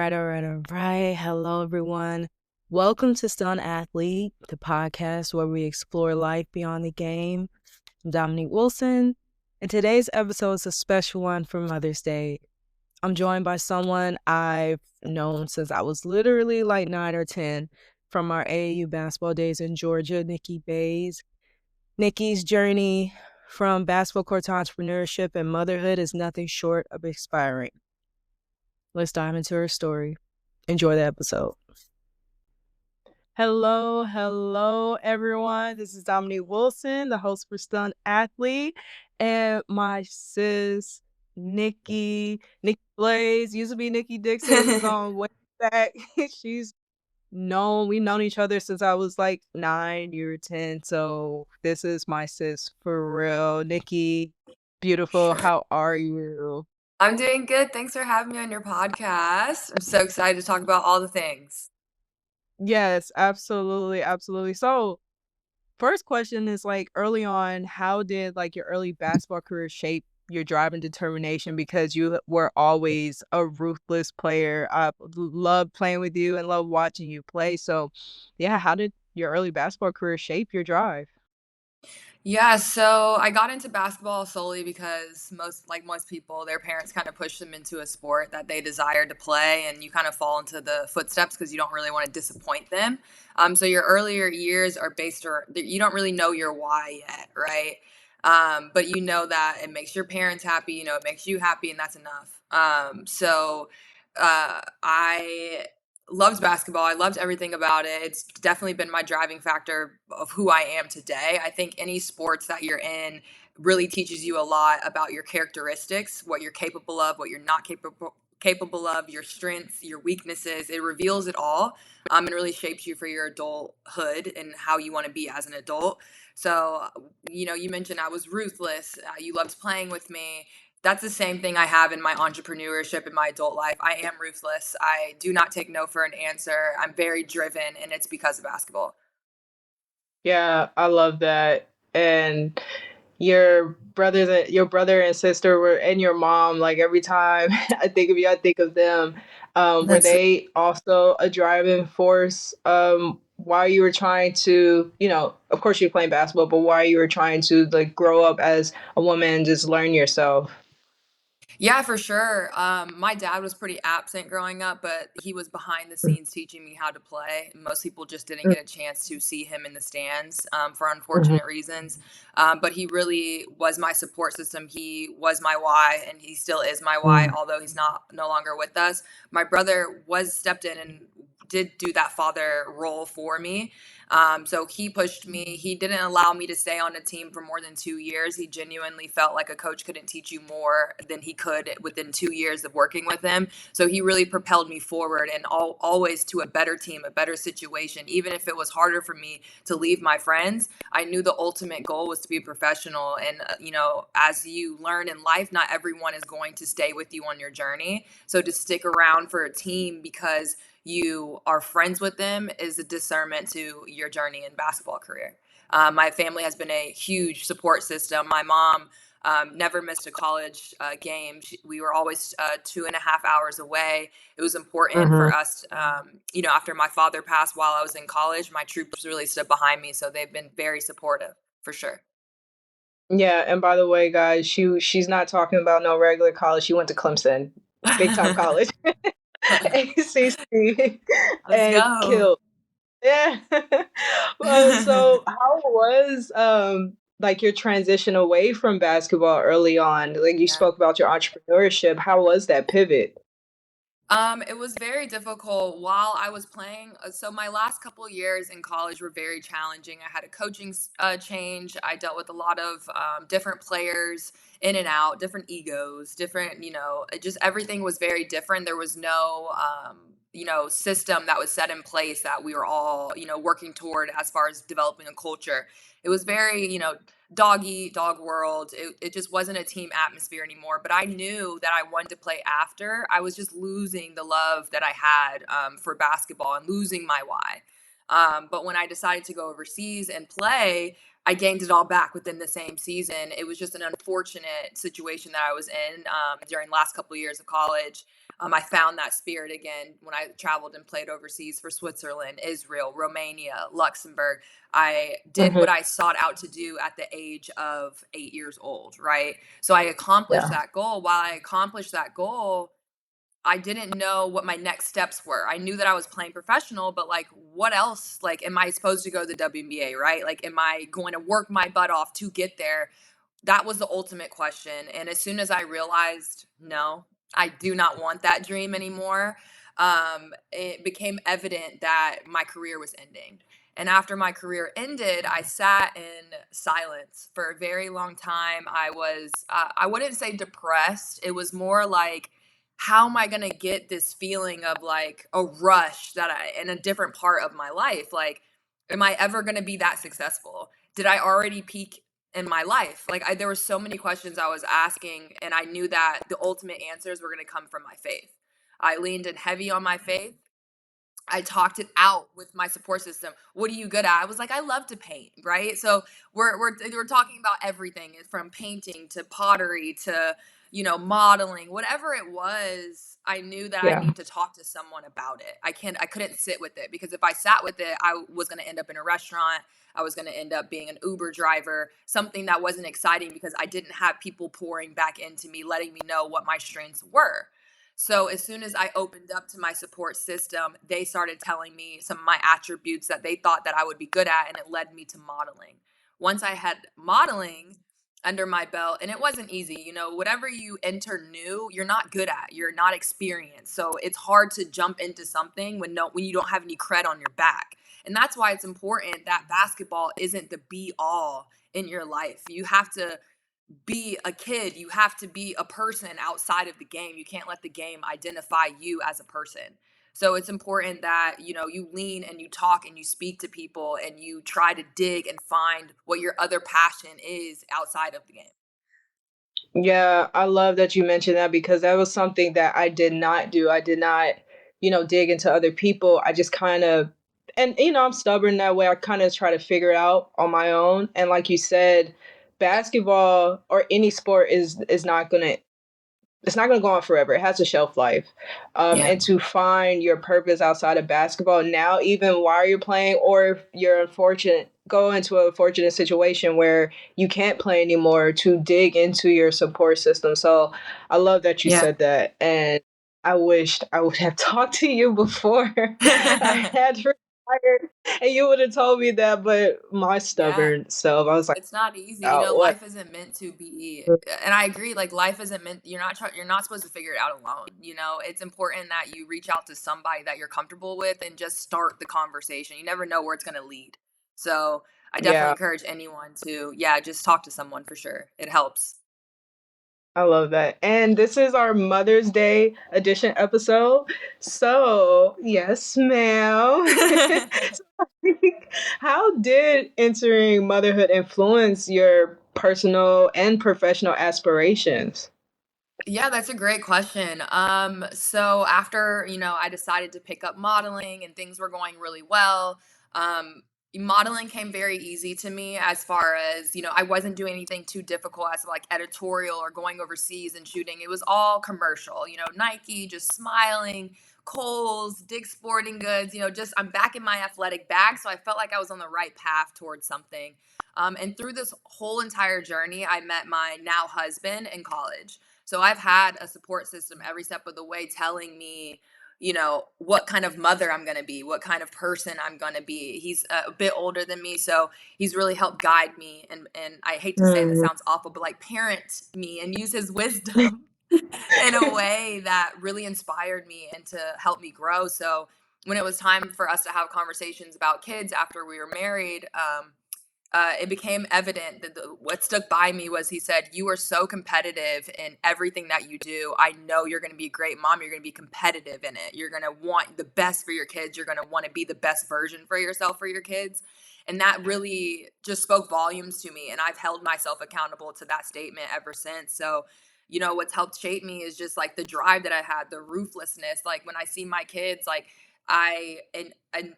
All right. Hello, everyone. Welcome to Stun Athlete, the podcast where we explore life beyond the game. I'm Dominique Wilson, and today's episode is a special one for Mother's Day. I'm joined by someone I've known since I was literally like 9 or 10 from our AAU basketball days in Georgia, Nikki Baize. Nikki's journey from basketball court to entrepreneurship and motherhood is nothing short of inspiring. Let's dive into her story. Enjoy the episode. Hello, everyone. This is Dominique Wilson, the host for Stun Athlete, and my sis, Nikki Baize, used to be Nikki Dixon. We've gone way back. We've known each other since I was like 9, you were 10. So this is my sis for real. Nikki, beautiful. Sure. How are you? I'm doing good. Thanks for having me on your podcast. I'm so excited to talk about all the things. Yes, absolutely. So first question is like early on, how did like your early basketball career shape your drive and determination? Because you were always a ruthless player. I love playing with you and love watching you play. So yeah, how did your early basketball career shape your drive? Yeah, so I got into basketball solely because most people, their parents kind of push them into a sport that they desire to play, and you kind of fall into the footsteps because you don't really want to disappoint them. So your earlier years are based or you don't really know your why yet, right? But you know that it makes your parents happy, it makes you happy, and that's enough. I loved basketball. I loved everything about it. It's definitely been my driving factor of who I am today. I think any sports that you're in really teaches you a lot about your characteristics, what you're capable of, what you're not capable of, your strengths, your weaknesses. It reveals it all, and really shapes you for your adulthood and how you want to be as an adult. So, you mentioned I was ruthless. You loved playing with me. That's the same thing I have in my entrepreneurship in my adult life. I am ruthless. I do not take no for an answer. I'm very driven, and it's because of basketball. Yeah, I love that. And your brother and sister were and your mom, like every time I think of you, I think of them. Were That's they also a driving force while you were trying to, of course you're playing basketball, but while you were trying to like grow up as a woman and just learn yourself? Yeah, for sure. My dad was pretty absent growing up, but he was behind the scenes teaching me how to play. Most people just didn't get a chance to see him in the stands for Mhm. unfortunate reasons. But he really was my support system. He was my why, and he still is my why, Mm. although he's no longer with us. My brother was stepped in and did do that father role for me. So he pushed me. He didn't allow me to stay on a team for more than 2 years. He genuinely felt like a coach couldn't teach you more than he could within 2 years of working with him. So he really propelled me forward and always to a better team, a better situation. Even if it was harder for me to leave my friends, I knew the ultimate goal was to be a professional. And, as you learn in life, not everyone is going to stay with you on your journey. So to stick around for a team because you are friends with them is a discernment to your journey in basketball career. My family has been a huge support system. My mom never missed a college game. We were always 2.5 hours away. It was important Mhm. for us, after my father passed while I was in college, my troops really stood behind me. So they've been very supportive for sure. Yeah, and by the way, guys, she's not talking about no regular college. She went to Clemson, big time college, ACC, Let's and go. killed. Yeah. So how was like your transition away from basketball early on? Like you Yeah. spoke about your entrepreneurship. How was that pivot? It was very difficult while I was playing. So my last couple of years in college were very challenging. I had a coaching change. I dealt with a lot of different players in and out, different egos, different, just everything was very different. There was no, system that was set in place that we were all, working toward as far as developing a culture. It was very, dog eat dog world. It just wasn't a team atmosphere anymore, but I knew that I wanted to play after. I was just losing the love that I had for basketball and losing my why. But when I decided to go overseas and play, I gained it all back within the same season. It was just an unfortunate situation that I was in during the last couple of years of college. I found that spirit again when I traveled and played overseas for Switzerland, Israel, Romania, Luxembourg. I did Mhm. what I sought out to do at the age of 8 years old, right? So I accomplished Yeah. that goal. While I accomplished that goal, I didn't know what my next steps were. I knew that I was playing professional, but like, what else? Like, am I supposed to go to the WNBA, right? Like, am I going to work my butt off to get there? That was the ultimate question. And as soon as I realized, no, I do not want that dream anymore, it became evident that my career was ending. And after my career ended, I sat in silence for a very long time. I wouldn't say depressed. It was more like, how am I going to get this feeling of like a rush that in a different part of my life? Like, am I ever going to be that successful? Did I already peak in my life? Like, there were so many questions I was asking, and I knew that the ultimate answers were going to come from my faith. I leaned in heavy on my faith. I talked it out with my support system. What are you good at? I was like, I love to paint, right? So we're talking about everything from painting to pottery to, modeling, whatever it was. I knew that I Yeah. need to talk to someone about it. I couldn't sit with it, because if I sat with it, I was going to end up in a restaurant. I was going to end up being an Uber driver, something that wasn't exciting, because I didn't have people pouring back into me, letting me know what my strengths were. So as soon as I opened up to my support system, they started telling me some of my attributes that they thought that I would be good at, and it led me to modeling. Once I had modeling under my belt, and it wasn't easy, whatever you enter new, you're not good at, you're not experienced. So it's hard to jump into something when you don't have any cred on your back. And that's why it's important that basketball isn't the be all in your life. You have to be a kid. You have to be a person outside of the game. You can't let the game identify you as a person. So it's important that, you lean and you talk and you speak to people and you try to dig and find what your other passion is outside of the game. Yeah, I love that you mentioned that because that was something that I did not do. I did not, dig into other people. I just kind of, and I'm stubborn that way. I kind of try to figure it out on my own. And like you said, basketball or any sport is not gonna it's not going to go on forever. It has a shelf life. Yeah. And to find your purpose outside of basketball now, even while you're playing, or if you're unfortunate, go into a fortunate situation where you can't play anymore, to dig into your support system. So I love that you Yeah. said that. And I wished I would have talked to you before I had retired and you would have told me that. But my Yeah. stubborn self, I was like, It's not easy. oh, what? Life isn't meant to be, and I agree, like, life isn't meant, you're not supposed to figure it out alone. It's important that you reach out to somebody that you're comfortable with and just start the conversation. You never know where it's going to lead. So, I definitely Yeah. encourage anyone to, yeah, just talk to someone for sure. It helps. I love that. And this is our Mother's Day edition episode. So, yes, ma'am. How did entering motherhood influence your personal and professional aspirations? Yeah, that's a great question. So after, I decided to pick up modeling and things were going really well, modeling came very easy to me, as far as, I wasn't doing anything too difficult as like editorial or going overseas and shooting. It was all commercial, Nike, just smiling, Kohl's, Dick's Sporting Goods, just I'm back in my athletic bag. So I felt like I was on the right path towards something. And through this whole entire journey, I met my now husband in college. So I've had a support system every step of the way telling me, what kind of mother I'm going to be, what kind of person I'm going to be. He's a bit older than me, so he's really helped guide me, and I hate to say, and it Mm. sounds awful, but like parent me and use his wisdom in a way that really inspired me and to help me grow. So when it was time for us to have conversations about kids after we were married, it became evident that what stuck by me was, he said, "You are so competitive in everything that you do. I know you're going to be a great mom. You're going to be competitive in it. You're going to want the best for your kids. You're going to want to be the best version for yourself, for your kids." And that really just spoke volumes to me. And I've held myself accountable to that statement ever since. So, what's helped shape me is just like the drive that I had, the ruthlessness. Like when I see my kids, like I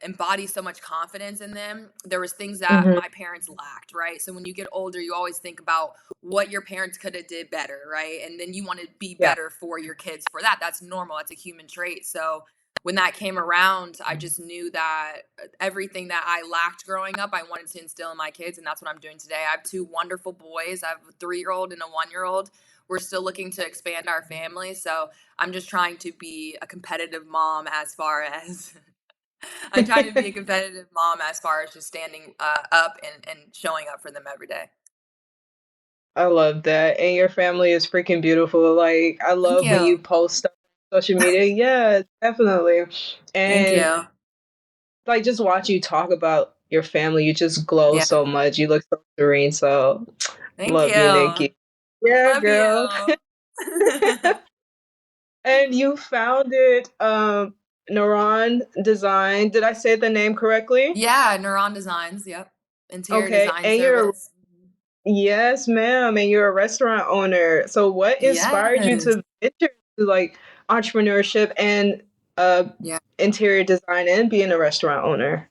embody so much confidence in them. There was things that Mhm. my parents lacked, right? So when you get older, you always think about what your parents could have did better, right? And then you want to be Yeah. better for your kids for that. That's normal. That's a human trait. So when that came around, I just knew that everything that I lacked growing up, I wanted to instill in my kids, and that's what I'm doing today. I have two wonderful boys. I have a 3-year-old and a 1-year-old. We're still looking to expand our family, so I'm just trying to be a competitive mom as far as I'm trying to be a competitive mom as far as just standing up and showing up for them every day. I love that, and your family is freaking beautiful, like, I Thank love when you you. post stuff on social media. Yeah, definitely, Thank and, you. like, just watch you talk about your family, you just glow Yeah. so much, you look so serene, so Thank love you, you. Nikki. Yeah, Love girl. you. And you founded, Neuron Design. Did I say the name correctly? Yeah, Neuron Designs. Yep. Interior Okay, design and you're service. yes, ma'am, and you're a restaurant owner. So what inspired you Yes. to venture into, like, entrepreneurship and, uh, Yeah. interior design and being a restaurant owner?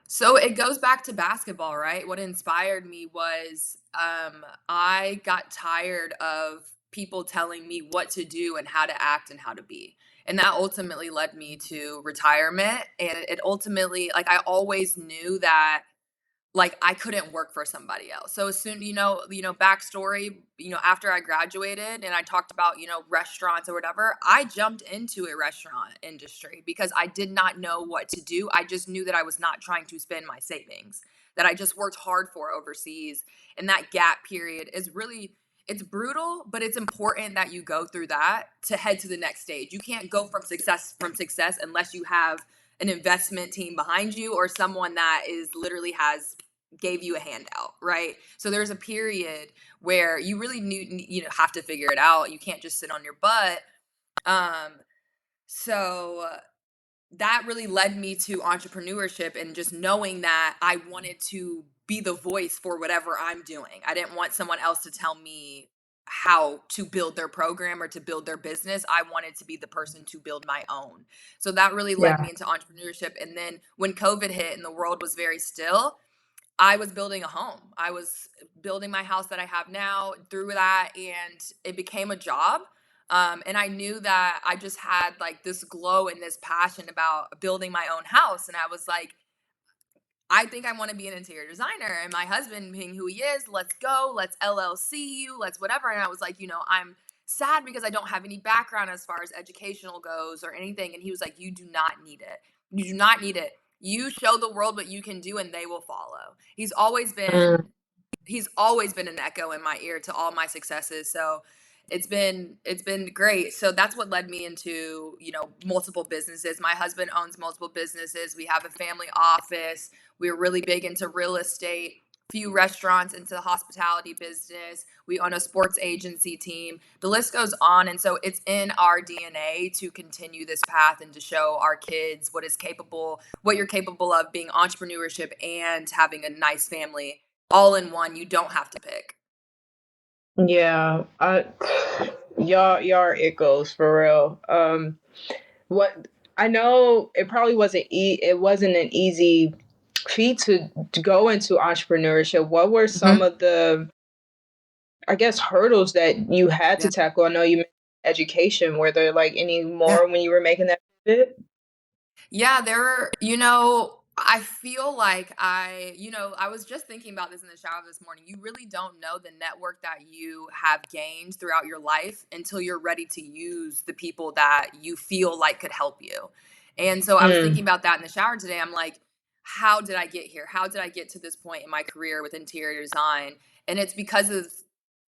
So it goes back to basketball, right? What inspired me was I got tired of people telling me what to do and how to act and how to be. And that ultimately led me to retirement. And it ultimately, like, I always knew that like I couldn't work for somebody else. So as soon, backstory, after I graduated and I talked about, restaurants or whatever, I jumped into a restaurant industry because I did not know what to do. I just knew that I was not trying to spend my savings that I just worked hard for overseas. And that gap period is really it's brutal, but it's important that you go through that to head to the next stage. You can't go from success unless you have an investment team behind you or someone that is literally has gave you a handout, right? So there's a period where you really have to figure it out. You can't just sit on your butt. Um, so that really led me to entrepreneurship and just knowing that I wanted to be the voice for whatever I'm doing. I didn't want someone else to tell me how to build their program or to build their business. I wanted to be the person to build my own. So that really led Yeah. me into entrepreneurship. And then when COVID hit and the world was very still, I was building a home. I was building my house that I have now through that, and it became a job. And I knew that I just had like this glow and this passion about building my own house. And I was like, I think I want to be an interior designer. And my husband, being who he is, let's go, let's LLC you, let's whatever. And I was like, I'm sad because I don't have any background as far as educational goes or anything. And he was like, you do not need it. You do not need it. You show the world what you can do and they will follow. Mm. He's always been an echo in my ear to all my successes. So it's been great. So that's what led me into, multiple businesses. My husband owns multiple businesses. We have a family office. We're really big into real estate, few restaurants into the hospitality business. We own a sports agency team. The list goes on. And so it's in our DNA to continue this path and to show our kids what you're capable of being entrepreneurship and having a nice family all in one. You don't have to pick. Yeah, y'all are it goes for real. What I know it wasn't an easy feat to go into entrepreneurship. What were some Mhm. of the, I guess, hurdles that you had to Yeah. tackle? I know you mentioned education. Were there, like, any Yeah. more when you were making that pivot? Yeah, I feel like I was just thinking about this in the shower this morning. You really don't know the network that you have gained throughout your life until you're ready to use the people that you feel like could help you. And so I was thinking Mm, about that in the shower today. I'm like, how did I get here? How did I get to this point in my career with interior design? And it's because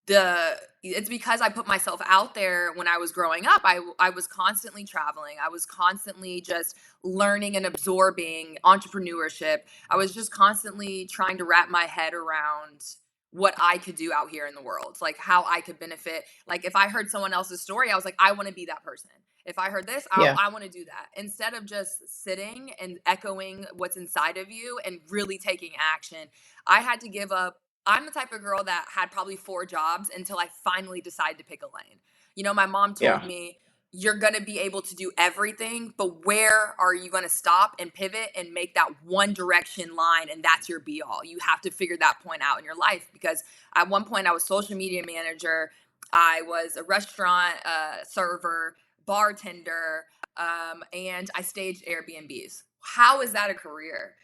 I put myself out there when I was growing up. I was constantly traveling. I was constantly just learning and absorbing entrepreneurship. I was just constantly trying to wrap my head around what I could do out here in the world, like how I could benefit. Like if I heard someone else's story, I was like, I want to be that person. If I heard this, yeah, I want to do that. Instead of just sitting and echoing what's inside of you and really taking action, I had to give up. I'm the type of girl that had probably 4 jobs until I finally decided to pick a lane. My mom told yeah. me you're going to be able to do everything, but where are you going to stop and pivot and make that one direction line? And that's your be all. You have to figure that point out in your life, because at one point I was social media manager. I was a restaurant server, bartender, and I staged Airbnbs. How is that a career?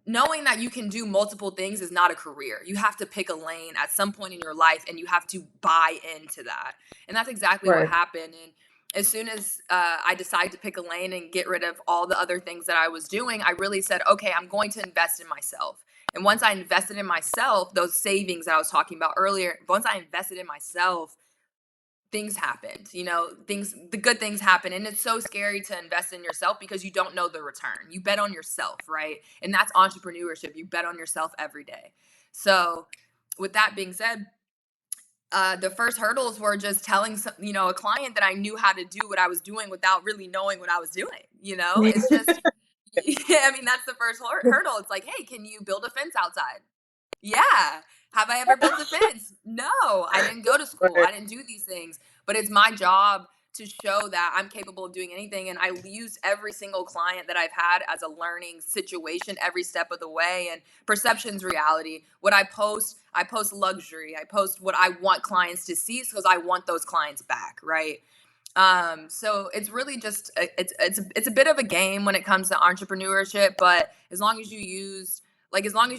Knowing that you can do multiple things is not a career. You have to pick a lane at some point in your life, and you have to buy into that. And that's exactly what Right. happened. And as soon as I decided to pick a lane and get rid of all the other things that I was doing, I really said, okay, I'm going to invest in myself. And once I invested in myself, those savings that I was talking about earlier, once I invested in myself, things happened. The good things happen. And it's so scary to invest in yourself because you don't know the return. You bet on yourself, right? And that's entrepreneurship. You bet on yourself every day. So, with that being said, the first hurdles were just telling a client that I knew how to do what I was doing without really knowing what I was doing. It's just, yeah, I mean, that's the first hurdle. It's like, hey, can you build a fence outside? Yeah. Have I ever built a fence? No, I didn't go to school. Right. I didn't do these things, but it's my job to show that I'm capable of doing anything. And I use every single client that I've had as a learning situation every step of the way. And perception's reality. What I post luxury. I post what I want clients to see because I want those clients back, right? So it's really just it's a bit of a game when it comes to entrepreneurship, but as long as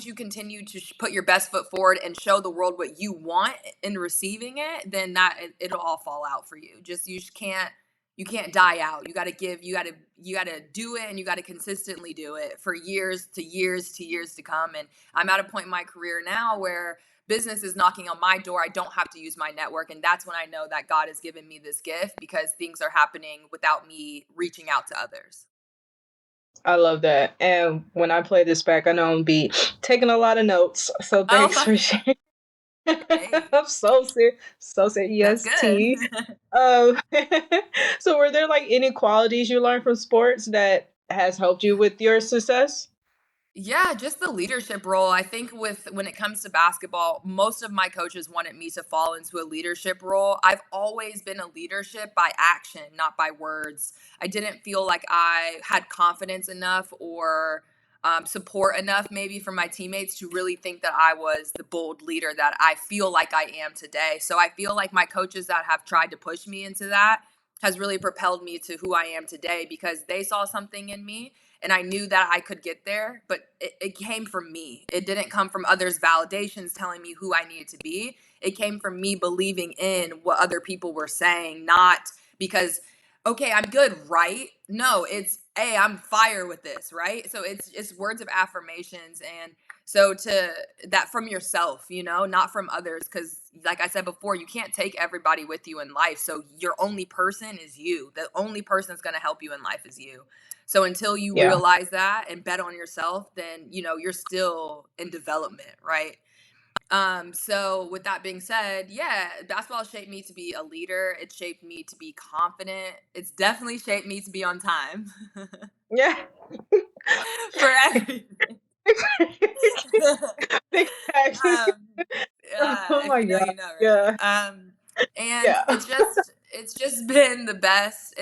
you continue to put your best foot forward and show the world what you want in receiving it, then it'll all fall out for you. You can't die out. You got to do it, and you got to consistently do it for years to years to years to come. And I'm at a point in my career now where business is knocking on my door. I don't have to use my network. And that's when I know that God has given me this gift, because things are happening without me reaching out to others. I love that. And when I play this back, I know I'm gonna be taking a lot of notes. So thanks Oh, for sharing. hey, I'm so serious. So serious. that's good. EST. Um, so were there like any qualities you learned from sports that has helped you with your success? Yeah, just the leadership role. I think when it comes to basketball, most of my coaches wanted me to fall into a leadership role. I've always been a leadership by action, not by words. I didn't feel like I had confidence enough or support enough, maybe from my teammates, to really think that I was the bold leader that I feel like I am today. So I feel like my coaches that have tried to push me into that has really propelled me to who I am today, because they saw something in me and I knew that I could get there, but it came from me. It didn't come from others' validations telling me who I needed to be. It came from me believing in what other people were saying, not because, okay, I'm good, right? No, it's, hey, I'm fire with this, right? So it's words of affirmations. And so to that from yourself, not from others, because like I said before, you can't take everybody with you in life. So your only person is you. The only person that's going to help you in life is you. So until you Yeah. realize that and bet on yourself, then you're still in development, right? So with that being said, yeah, basketball shaped me to be a leader. It shaped me to be confident. It's definitely shaped me to be on time Yeah. for everything. Big facts. um, Oh if my you know, god. you know, Yeah. right? And Yeah. it's just been the best.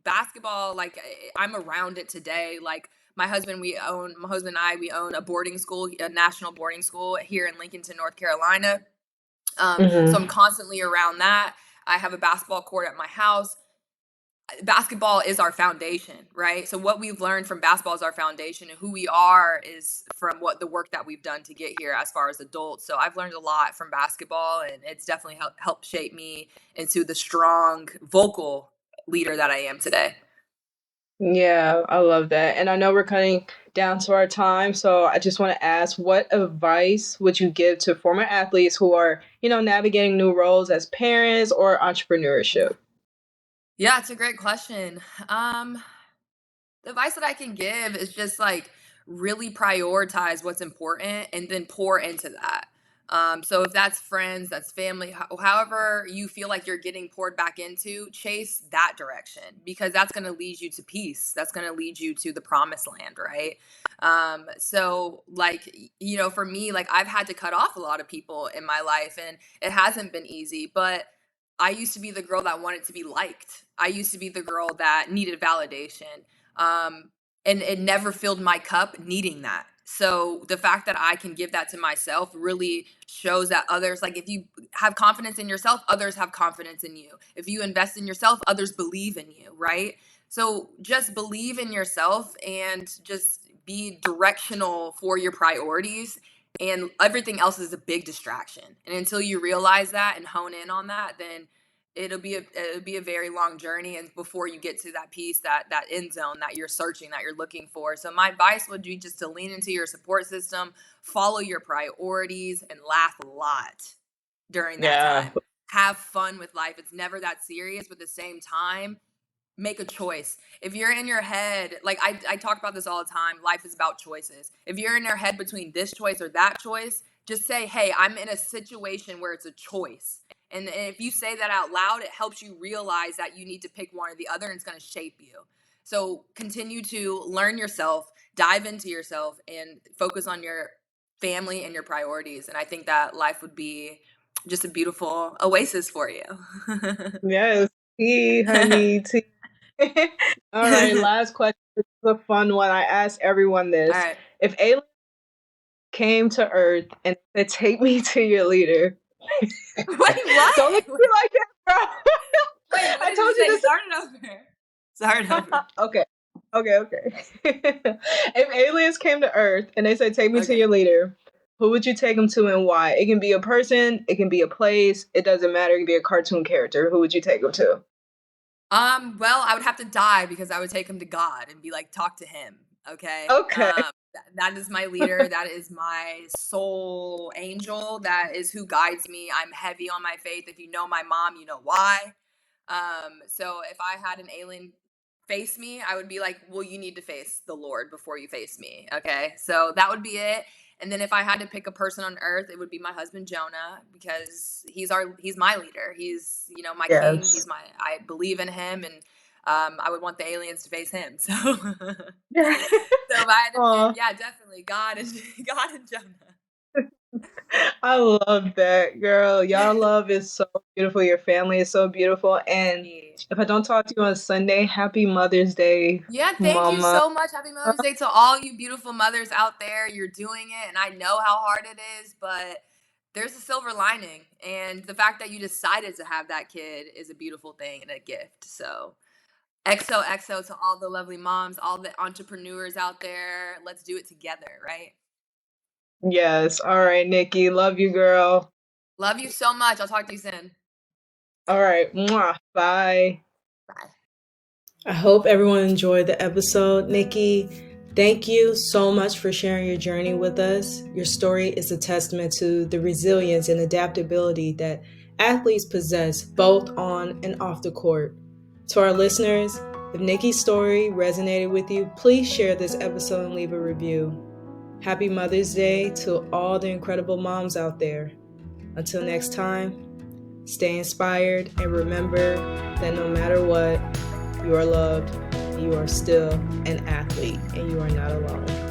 Basketball, like I'm around it today. Like my husband and I, we own a boarding school, a national boarding school here in Lincolnton, North Carolina. So Hmm. I'm constantly around that. I have a basketball court at my house. Basketball is our foundation, right? So what we've learned from basketball is our foundation, and who we are is from what the work that we've done to get here as far as adults. So I've learned a lot from basketball, and it's definitely helped shape me into the strong vocal leader that I am today. Yeah, I love that. And I know we're cutting down to our time, so I just want to ask, what advice would you give to former athletes who are, navigating new roles as parents or entrepreneurship? Yeah, it's a great question. The advice that I can give is just like really prioritize what's important and then pour into that. So if that's friends, that's family, however you feel like you're getting poured back into, chase that direction, because that's going to lead you to peace. That's going to lead you to the promised land, right? So like, for me, like I've had to cut off a lot of people in my life, and it hasn't been easy, but I used to be the girl that wanted to be liked. I used to be the girl that needed validation. And it never filled my cup needing that. So the fact that I can give that to myself really shows that others, like, if you have confidence in yourself, others have confidence in you. If you invest in yourself, others believe in you, right? So just believe in yourself and just be directional for your priorities, and everything else is a big distraction. And until you realize that and hone in on that, then it'll be a very long journey, and before you get to that piece, that end zone that you're searching, that you're looking for. So my advice would be just to lean into your support system, follow your priorities, and laugh a lot during that Yeah. time. Have fun with life. It's never that serious, but at the same time, make a choice. If you're in your head, like I talk about this all the time, life is about choices. If you're in your head between this choice or that choice, just say, hey, I'm in a situation where it's a choice. And if you say that out loud, it helps you realize that you need to pick one or the other, and it's going to shape you. So continue to learn yourself, dive into yourself, and focus on your family and your priorities. And I think that life would be just a beautiful oasis for you. Yes, tea, honey, tea. All right, last question. This is a fun one. I ask everyone All this. right. If aliens came to Earth and said, take me to your leader. Wait, what? Don't look at me like that, bro. Wait, what I did you told you say? this. Start over. Okay. If aliens came to Earth and they said, take me to Okay. your leader, who would you take them to and why? It can be a person, it can be a place, it doesn't matter. It can be a cartoon character. Who would you take them to? Well, I would have to die because I would take him to God and be like, talk to him. Okay. Okay. That is my leader. That is my soul angel. That is who guides me. I'm heavy on my faith. If you know my mom, you know why. So if I had an alien face me, I would be like, well, you need to face the Lord before you face me. Okay. So that would be it. And then if I had to pick a person on earth, it would be my husband Jonah, because he's my leader. He's, my king. Yes. I believe in him, and I would want the aliens to face him. So so if I had to pick, Aw, yeah, definitely God and God and Jonah. I love that, girl. Y'all love is so beautiful. Your family is so beautiful. And if I don't talk to you on Sunday, happy Mother's Day, Yeah, thank you Mama. so much. Happy Mother's Day to all you beautiful mothers out there. You're doing it, and I know how hard it is, but there's a silver lining. And the fact that you decided to have that kid is a beautiful thing and a gift. So, XOXO to all the lovely moms, all the entrepreneurs out there. Let's do it together, right? Yes. All right, Nikki. Love you, girl. Love you so much. I'll talk to you soon. All right. Mwah. Bye. Bye. I hope everyone enjoyed the episode. Nikki, thank you so much for sharing your journey with us. Your story is a testament to the resilience and adaptability that athletes possess both on and off the court. To our listeners, if Nikki's story resonated with you, please share this episode and leave a review. Happy Mother's Day to all the incredible moms out there. Until next time, stay inspired and remember that no matter what, you are loved, you are still an athlete, and you are not alone.